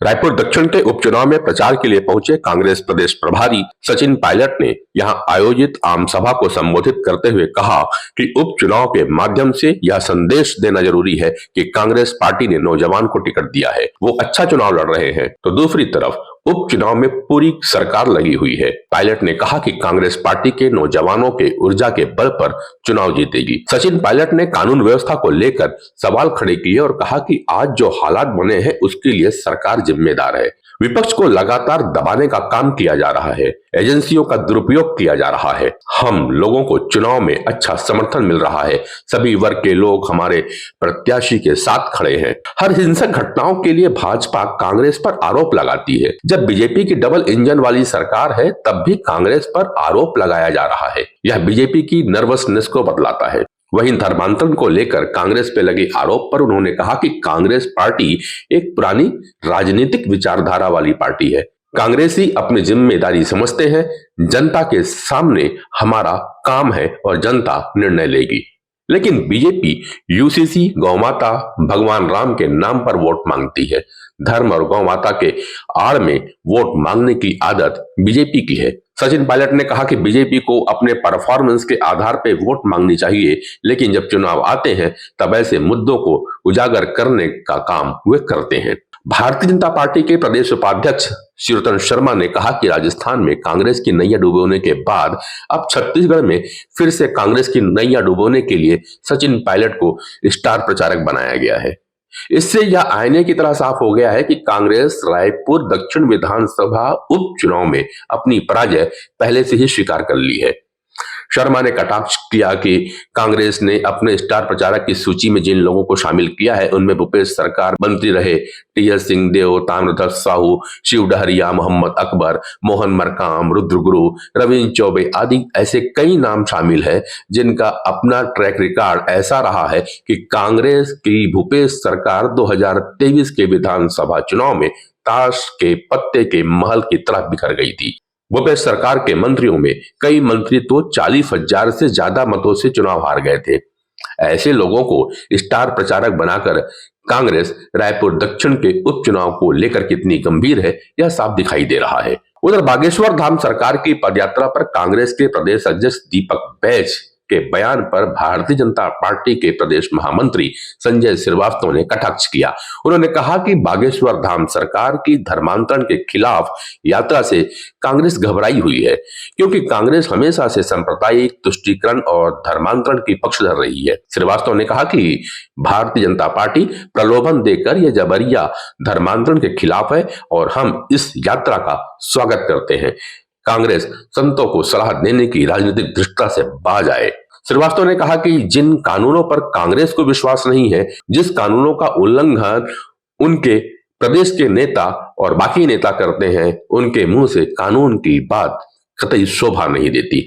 रायपुर दक्षिण के उपचुनाव में प्रचार के लिए पहुंचे कांग्रेस प्रदेश प्रभारी सचिन पायलट ने यहां आयोजित आम सभा को संबोधित करते हुए कहा कि उपचुनाव के माध्यम से यह संदेश देना जरूरी है कि कांग्रेस पार्टी ने नौजवान को टिकट दिया है, वो अच्छा चुनाव लड़ रहे हैं। तो दूसरी तरफ उपचुनाव में पूरी सरकार लगी हुई है। पायलट ने कहा कि कांग्रेस पार्टी के नौजवानों के ऊर्जा के बल पर चुनाव जीतेगी। सचिन पायलट ने कानून व्यवस्था को लेकर सवाल खड़े किए और कहा कि आज जो हालात बने हैं उसके लिए सरकार जिम्मेदार है। विपक्ष को लगातार दबाने का काम किया जा रहा है, एजेंसियों का दुरुपयोग किया जा रहा है। हम लोगों को चुनाव में अच्छा समर्थन मिल रहा है, सभी वर्ग के लोग हमारे प्रत्याशी के साथ खड़े हैं। हर हिंसक घटनाओं के लिए भाजपा कांग्रेस पर आरोप लगाती है। जब बीजेपी की डबल इंजन वाली सरकार है तब भी कांग्रेस पर आरोप लगाया जा रहा है। यह बीजेपी की नर्वसनेस को बतलाता है। वहीं धर्मांतरण को लेकर कांग्रेस पे लगे आरोप पर उन्होंने कहा कि कांग्रेस पार्टी एक पुरानी राजनीतिक विचारधारा वाली पार्टी है। कांग्रेसी अपनी जिम्मेदारी समझते हैं, जनता के सामने हमारा काम है और जनता निर्णय लेगी। लेकिन बीजेपी यूसीसी, गौमाता, भगवान राम के नाम पर वोट मांगती है। धर्म और गौमाता के आड़ में वोट मांगने की आदत बीजेपी की है। सचिन पायलट ने कहा कि बीजेपी को अपने परफॉर्मेंस के आधार पर वोट मांगनी चाहिए, लेकिन जब चुनाव आते हैं तब ऐसे मुद्दों को उजागर करने का काम वे करते हैं। भारतीय जनता पार्टी के प्रदेश उपाध्यक्ष शिवरतन शर्मा ने कहा कि राजस्थान में कांग्रेस की नैया डुबोने के बाद अब छत्तीसगढ़ में फिर से कांग्रेस की नैया डुबोने के लिए सचिन पायलट को स्टार प्रचारक बनाया गया है। इससे यह आईने की तरह साफ हो गया है कि कांग्रेस रायपुर दक्षिण विधानसभा उपचुनाव में अपनी पराजय पहले से ही स्वीकार कर ली है। शर्मा ने कटाक्ष किया कि कांग्रेस ने अपने स्टार प्रचारक की सूची में जिन लोगों को शामिल किया है उनमें भूपेश सरकार मंत्री रहे टीएस सिंहदेव, ताम्रध्वज साहू, शिव डहरिया, मोहम्मद अकबर, मोहन मरकाम, रुद्रगुरु, रविंद्र चौबे आदि ऐसे कई नाम शामिल है जिनका अपना ट्रैक रिकॉर्ड ऐसा रहा है कि कांग्रेस की भूपेश सरकार 2023 के विधानसभा चुनाव में ताश के पत्ते के महल की तरह बिखर गई थी। भूपेश सरकार के मंत्रियों में कई मंत्री तो 40,000 से ज्यादा मतों से चुनाव हार गए थे। ऐसे लोगों को स्टार प्रचारक बनाकर कांग्रेस रायपुर दक्षिण के उपचुनाव को लेकर कितनी गंभीर है यह साफ दिखाई दे रहा है। उधर बागेश्वर धाम सरकार की पदयात्रा पर कांग्रेस के प्रदेश अध्यक्ष दीपक बैज के बयान पर भारतीय जनता पार्टी के प्रदेश महामंत्री संजय श्रीवास्तव ने कटाक्ष किया। उन्होंने कहा कि बागेश्वर धाम सरकार की धर्मांतरण के खिलाफ यात्रा से कांग्रेस घबराई हुई है, क्योंकि कांग्रेस हमेशा से सांप्रदायिक तुष्टीकरण और धर्मांतरण की पक्षधर रही है। श्रीवास्तव ने कहा कि भारतीय जनता पार्टी प्रलोभन देकर यह जबरिया धर्मांतरण के खिलाफ है और हम इस यात्रा का स्वागत करते हैं। कांग्रेस संतों को सलाह देने की राजनीतिक दृष्टता से बाज आए। श्रीवास्तव ने कहा कि जिन कानूनों पर कांग्रेस को विश्वास नहीं है, जिस कानूनों का उल्लंघन उनके प्रदेश के नेता और बाकी नेता करते हैं, उनके मुंह से कानून की बात कतई शोभा नहीं देती।